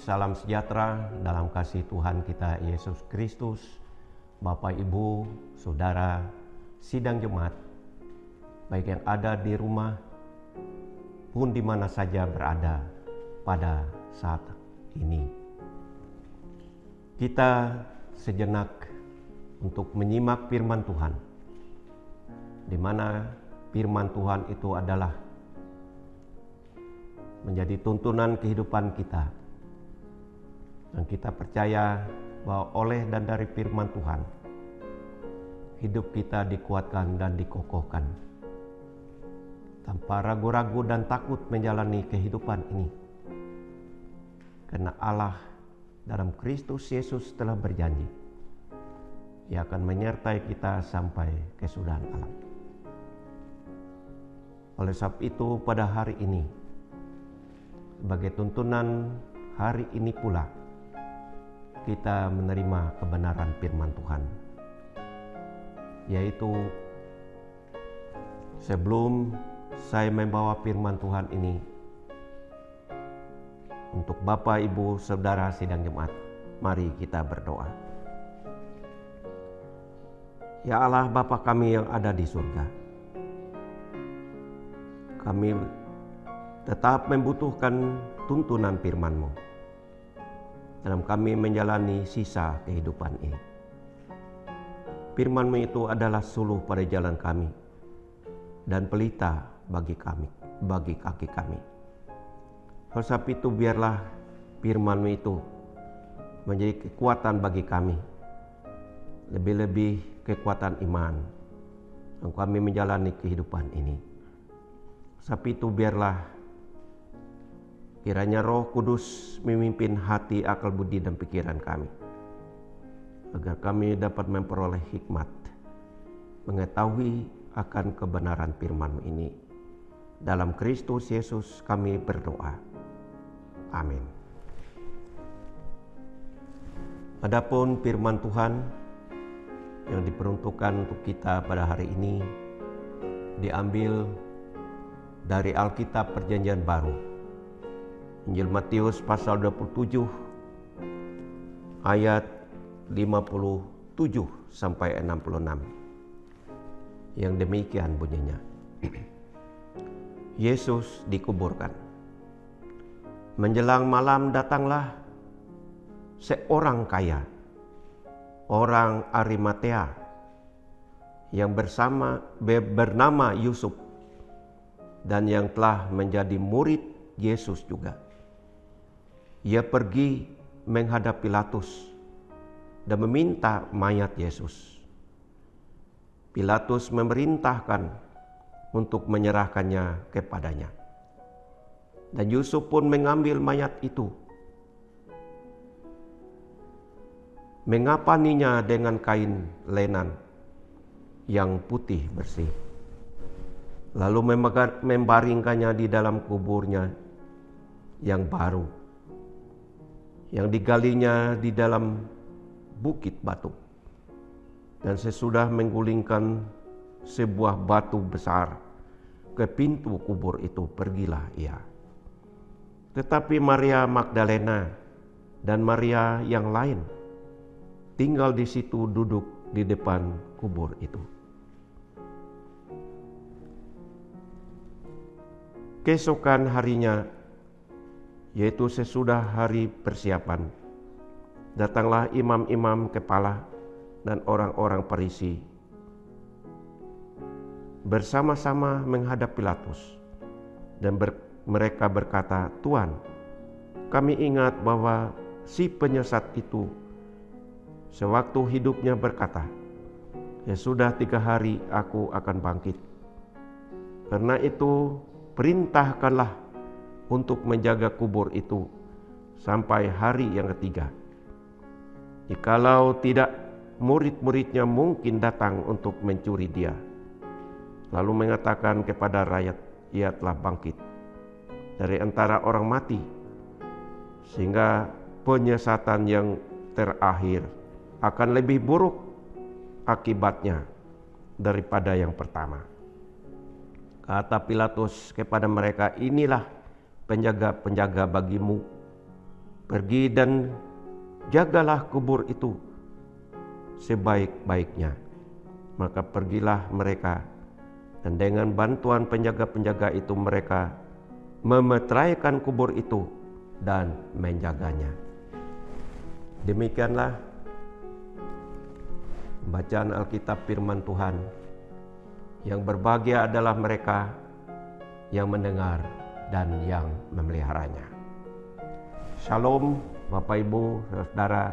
salam sejahtera dalam kasih Tuhan kita Yesus Kristus, Bapak, Ibu, Saudara, sidang jemaat, baik yang ada di rumah pun di mana saja berada pada saat ini. Kita sejenak untuk menyimak firman Tuhan, di mana firman Tuhan itu adalah menjadi tuntunan kehidupan kita. Dan kita percaya bahwa oleh dan dari firman Tuhan, hidup kita dikuatkan dan dikokohkan. Tanpa ragu-ragu dan takut menjalani kehidupan ini. Karena Allah dalam Kristus Yesus telah berjanji, Ia akan menyertai kita sampai kesudahan alam. Oleh sebab itu pada hari ini, sebagai tuntunan hari ini pula, kita menerima kebenaran firman Tuhan, yaitu sebelum saya membawa firman Tuhan ini untuk Bapak, Ibu, Saudara sidang jemaat, mari kita berdoa. Ya Allah, Bapa kami yang ada di surga, kami tetap membutuhkan tuntunan firman-Mu dalam kami menjalani sisa kehidupan ini. Firman-Mu itu adalah suluh pada jalan kami dan pelita bagi kaki kami. Oleh sebab itu biarlah firman-Mu itu menjadi kekuatan bagi kami, lebih-lebih kekuatan iman yang kami menjalani kehidupan ini. Sebab itu biarlah kiranya Roh Kudus memimpin hati, akal, budi, dan pikiran kami, agar kami dapat memperoleh hikmat, mengetahui akan kebenaran firman-Mu ini. Dalam Kristus Yesus kami berdoa. Amin. Adapun firman Tuhan yang diperuntukkan untuk kita pada hari ini diambil dari Alkitab Perjanjian Baru, Injil Matius pasal 27 ayat 57 sampai 66, yang demikian bunyinya. Yesus dikuburkan. Menjelang malam datanglah seorang kaya, orang Arimatea, yang bernama Yusuf, dan yang telah menjadi murid Yesus juga. Ia pergi menghadap Pilatus dan meminta mayat Yesus. Pilatus memerintahkan untuk menyerahkannya kepadanya. Dan Yusuf pun mengambil mayat itu, mengapaninya dengan kain lenan yang putih bersih, lalu membaringkannya di dalam kuburnya yang baru, yang digalinya di dalam bukit batu. Dan sesudah menggulingkan sebuah batu besar ke pintu kubur itu, pergilah ia. Tetapi Maria Magdalena dan Maria yang lain tinggal di situ, duduk di depan kubur itu. Keesokan harinya, yaitu sesudah hari persiapan, datanglah imam-imam kepala dan orang-orang Farisi bersama-sama menghadap Pilatus, dan mereka berkata, "Tuan, kami ingat bahwa si penyesat itu sewaktu hidupnya berkata, ya sudah 3 hari aku akan bangkit. Karena itu perintahkanlah untuk menjaga kubur itu sampai hari yang ketiga. Jikalau tidak, murid-muridnya mungkin datang untuk mencuri dia, lalu mengatakan kepada rakyat, ia telah bangkit dari antara orang mati, sehingga penyesatan yang terakhir akan lebih buruk akibatnya daripada yang pertama." Kata Pilatus kepada mereka, "Inilah penjaga-penjaga bagimu." Pergi dan jagalah kubur itu sebaik-baiknya. Maka pergilah mereka, dan dengan bantuan penjaga-penjaga itu mereka memeteraikan kubur itu dan menjaganya. Demikianlah bacaan Alkitab firman Tuhan. Yang berbahagia adalah mereka yang mendengar dan yang memeliharanya. Shalom Bapak Ibu Saudara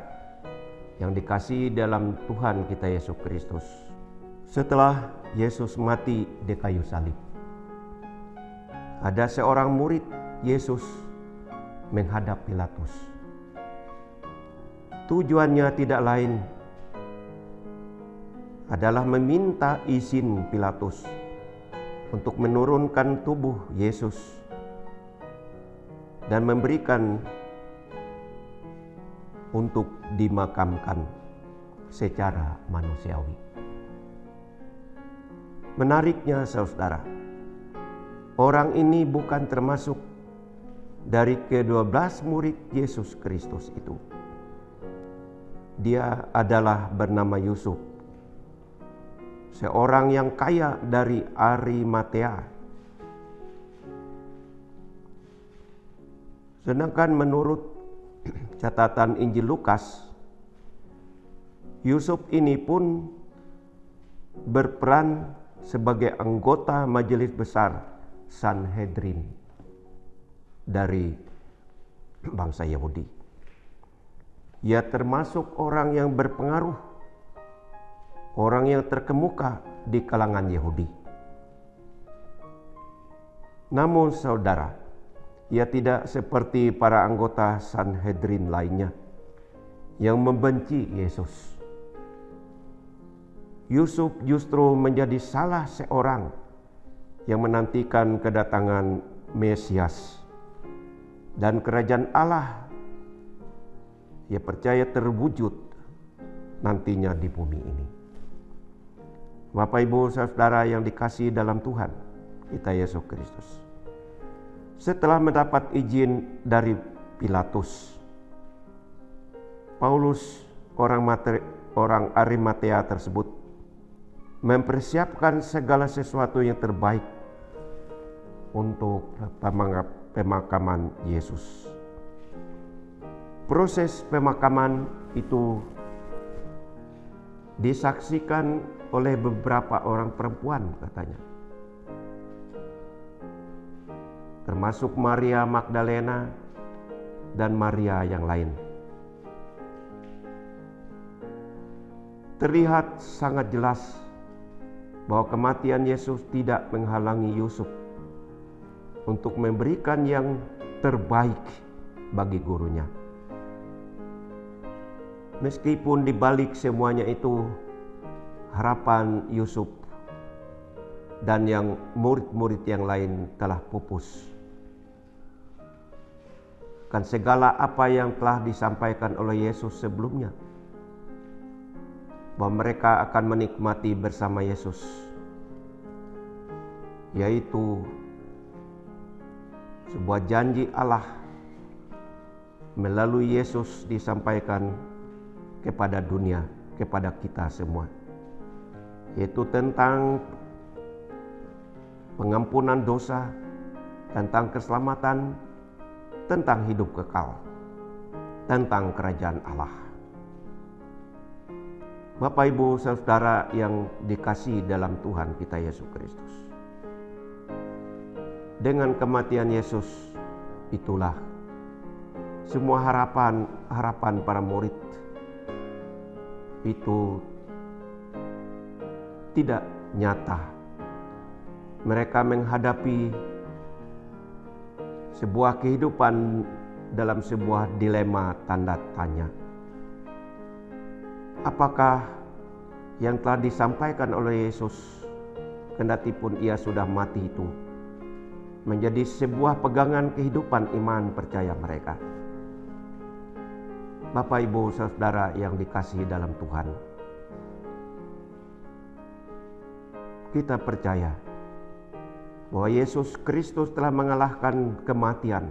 yang dikasihi dalam Tuhan kita Yesus Kristus. Setelah Yesus mati di kayu salib, ada seorang murid Yesus menghadap Pilatus. Tujuannya tidak lain adalah meminta izin Pilatus untuk menurunkan tubuh Yesus dan memberikan untuk dimakamkan secara manusiawi. Menariknya saudara, orang ini bukan termasuk dari ke-12 murid Yesus Kristus itu. Dia adalah bernama Yusuf, seorang yang kaya dari Arimatea. Sedangkan menurut catatan Injil Lukas, Yusuf ini pun berperan sebagai anggota majelis besar Sanhedrin dari bangsa Yahudi. Ia termasuk orang yang berpengaruh, orang yang terkemuka di kalangan Yahudi. Namun saudara, ia tidak seperti para anggota Sanhedrin lainnya yang membenci Yesus. Yusuf justru menjadi salah seorang yang menantikan kedatangan Mesias dan kerajaan Allah. Ia percaya terwujud nantinya di bumi ini. Bapak Ibu Saudara yang dikasihi dalam Tuhan kita Yesus Kristus, setelah mendapat izin dari Pilatus, Paulus orang Arimatea tersebut mempersiapkan segala sesuatu yang terbaik untuk pemakaman Yesus. Proses pemakaman itu disaksikan oleh beberapa orang perempuan katanya, termasuk Maria Magdalena dan Maria yang lain. Terlihat sangat jelas bahwa kematian Yesus tidak menghalangi Yusuf untuk memberikan yang terbaik bagi gurunya. Meskipun di balik semuanya itu, harapan Yusuf dan yang murid-murid yang lain telah pupus. Kan segala apa yang telah disampaikan oleh Yesus sebelumnya, bahwa mereka akan menikmati bersama Yesus, yaitu sebuah janji Allah melalui Yesus disampaikan kepada dunia, kepada kita semua, yaitu tentang pengampunan dosa, tentang keselamatan, tentang hidup kekal, tentang kerajaan Allah. Bapak Ibu Saudara yang dikasihi dalam Tuhan kita Yesus Kristus, dengan kematian Yesus itulah semua harapan para murid itu tidak nyata. Mereka menghadapi sebuah kehidupan dalam sebuah dilema tanda tanya. Apakah yang telah disampaikan oleh Yesus kendati pun ia sudah mati itu menjadi sebuah pegangan kehidupan iman percaya mereka? Bapak Ibu Saudara yang dikasihi dalam Tuhan, kita percaya bahwa Yesus Kristus telah mengalahkan kematian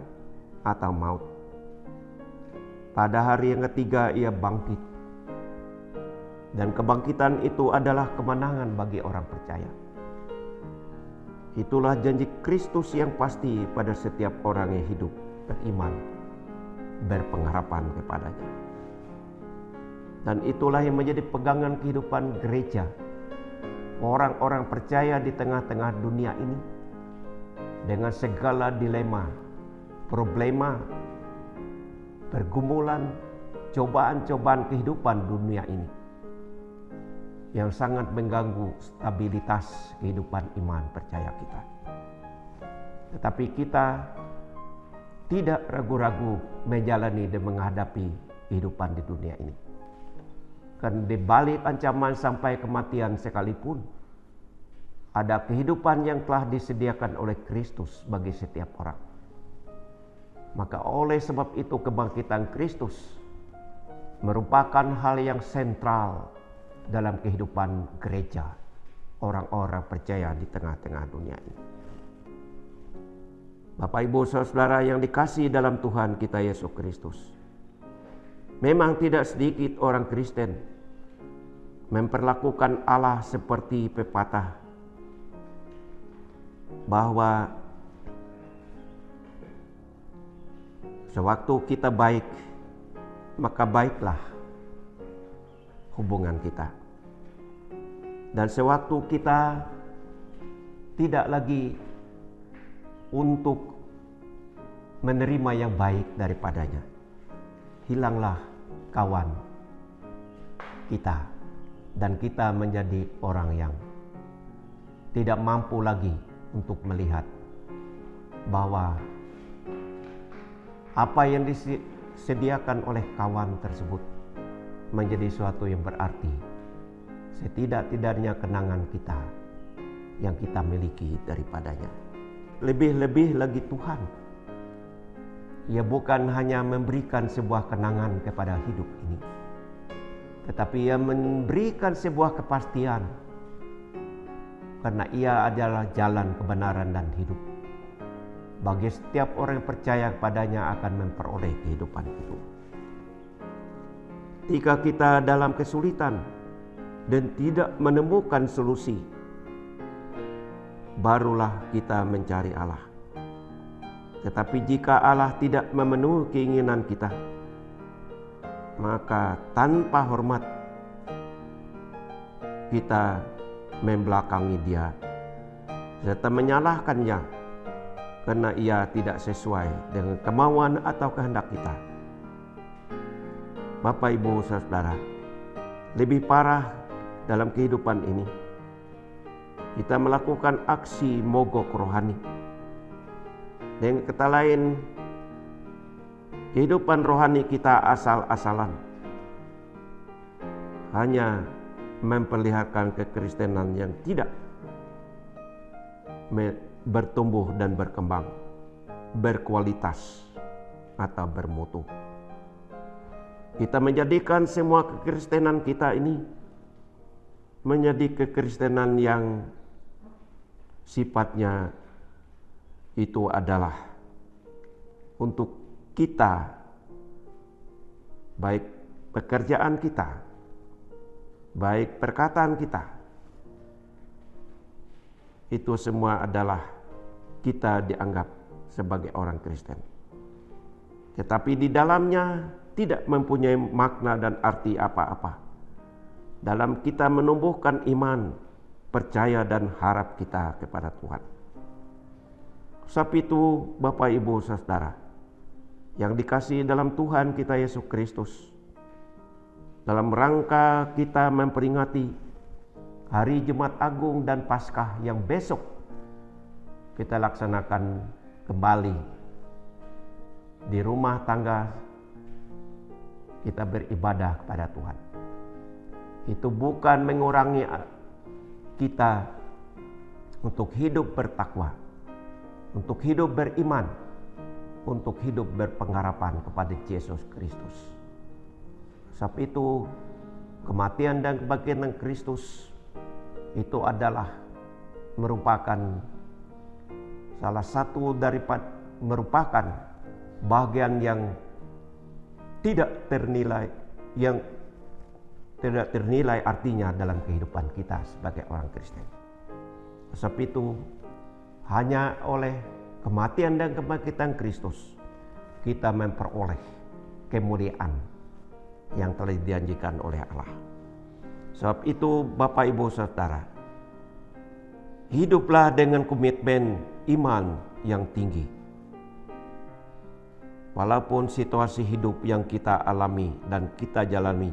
atau maut. Pada hari yang ketiga ia bangkit. Dan kebangkitan itu adalah kemenangan bagi orang percaya. Itulah janji Kristus yang pasti pada setiap orang yang hidup beriman, berpengharapan kepadanya. Dan itulah yang menjadi pegangan kehidupan gereja, orang-orang percaya di tengah-tengah dunia ini, dengan segala dilema, problema, pergumulan, cobaan-cobaan kehidupan dunia ini yang sangat mengganggu stabilitas kehidupan iman percaya kita. Tetapi kita tidak ragu-ragu menjalani dan menghadapi kehidupan di dunia ini. Karena di balik ancaman sampai kematian sekalipun, ada kehidupan yang telah disediakan oleh Kristus bagi setiap orang. Maka oleh sebab itu kebangkitan Kristus merupakan hal yang sentral dalam kehidupan gereja, orang-orang percaya di tengah-tengah dunia ini. Bapak, Ibu, Saudara yang dikasihi dalam Tuhan kita Yesus Kristus, memang tidak sedikit orang Kristen memperlakukan Allah seperti pepatah bahwa sewaktu kita baik, maka baiklah hubungan kita. Dan sewaktu kita tidak lagi untuk menerima yang baik daripadanya, hilanglah kawan kita, dan kita menjadi orang yang tidak mampu lagi untuk melihat bahwa apa yang disediakan oleh kawan tersebut menjadi suatu yang berarti setidak-tidaknya kenangan kita yang kita miliki daripadanya. Lebih-lebih lagi Tuhan, Ia bukan hanya memberikan sebuah kenangan kepada hidup ini, tetapi Ia memberikan sebuah kepastian, karena Ia adalah jalan kebenaran dan hidup. Bagi setiap orang yang percaya kepadanya akan memperoleh kehidupan itu. Jika kita dalam kesulitan dan tidak menemukan solusi, barulah kita mencari Allah. Tetapi jika Allah tidak memenuhi keinginan kita, maka tanpa hormat kita membelakangi Dia serta menyalahkannya karena Ia tidak sesuai dengan kemauan atau kehendak kita. Bapak, Ibu, Saudara, lebih parah dalam kehidupan ini, kita melakukan aksi mogok rohani. Dengan kata lain, kehidupan rohani kita asal-asalan, hanya memperlihatkan kekristenan yang tidak bertumbuh dan berkembang, berkualitas atau bermutu. Kita menjadikan semua kekristenan kita ini menjadi kekristenan yang sifatnya itu adalah untuk kita, baik pekerjaan kita, baik perkataan kita, itu semua adalah kita dianggap sebagai orang Kristen. Tetapi di dalamnya tidak mempunyai makna dan arti apa-apa dalam kita menumbuhkan iman, percaya dan harap kita kepada Tuhan. Sebab itu Bapak, Ibu, Saudara yang dikasihi dalam Tuhan kita Yesus Kristus, dalam rangka kita memperingati Hari Jumat Agung dan Paskah yang besok kita laksanakan kembali di rumah tangga, kita beribadah kepada Tuhan. Itu bukan mengurangi kita untuk hidup bertakwa, untuk hidup beriman, untuk hidup berpengharapan kepada Yesus Kristus. Sebab itu kematian dan kebangkitan Kristus itu adalah merupakan salah satu daripada merupakan bagian yang tidak ternilai, yang tidak ternilai artinya dalam kehidupan kita sebagai orang Kristen. Sebab itu hanya oleh kematian dan kebangkitan Kristus kita memperoleh kemuliaan yang telah dijanjikan oleh Allah. Sebab itu Bapak Ibu Saudara, hiduplah dengan komitmen iman yang tinggi. Walaupun situasi hidup yang kita alami dan kita jalani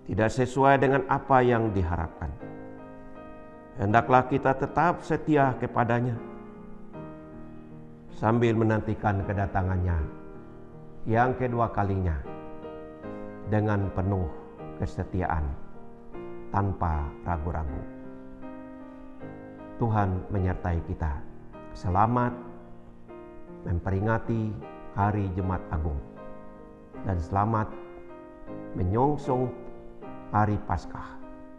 tidak sesuai dengan apa yang diharapkan, hendaklah kita tetap setia kepadanya sambil menantikan kedatangannya yang kedua kalinya dengan penuh kesetiaan tanpa ragu-ragu. Tuhan menyertai kita. Selamat memperingati Hari Jumat Agung dan selamat menyongsong Hari Paskah,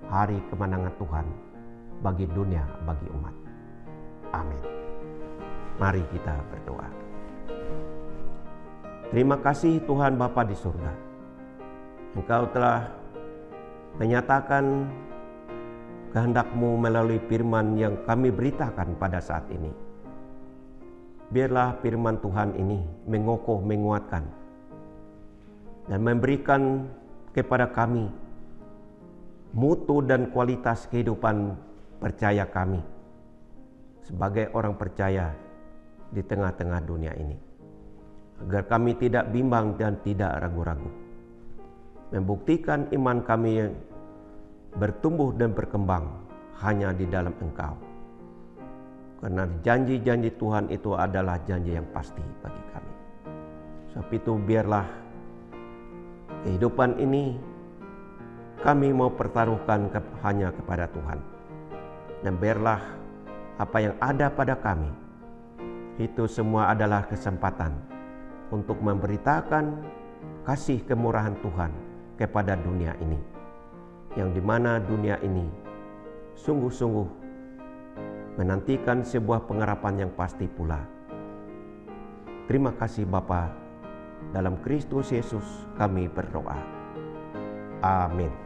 hari kemenangan Tuhan bagi dunia, bagi umat. Amin. Mari kita berdoa. Terima kasih Tuhan Bapa di surga. Engkau telah menyatakan kehendak-Mu melalui firman yang kami beritakan pada saat ini. Biarlah firman Tuhan ini mengokoh, menguatkan, dan memberikan kepada kami mutu dan kualitas kehidupan percaya kami sebagai orang percaya di tengah-tengah dunia ini. Agar kami tidak bimbang dan tidak ragu-ragu. Membuktikan iman kami yang bertumbuh dan berkembang hanya di dalam Engkau. Karena janji-janji Tuhan itu adalah janji yang pasti bagi kami. Sebab itu biarlah kehidupan ini kami mau pertaruhkan hanya kepada Tuhan. Dan biarlah apa yang ada pada kami itu semua adalah kesempatan untuk memberitakan kasih kemurahan Tuhan kepada dunia ini. Yang dimana dunia ini sungguh-sungguh menantikan sebuah pengharapan yang pasti pula. Terima kasih Bapa, dalam Kristus Yesus kami berdoa. Amin.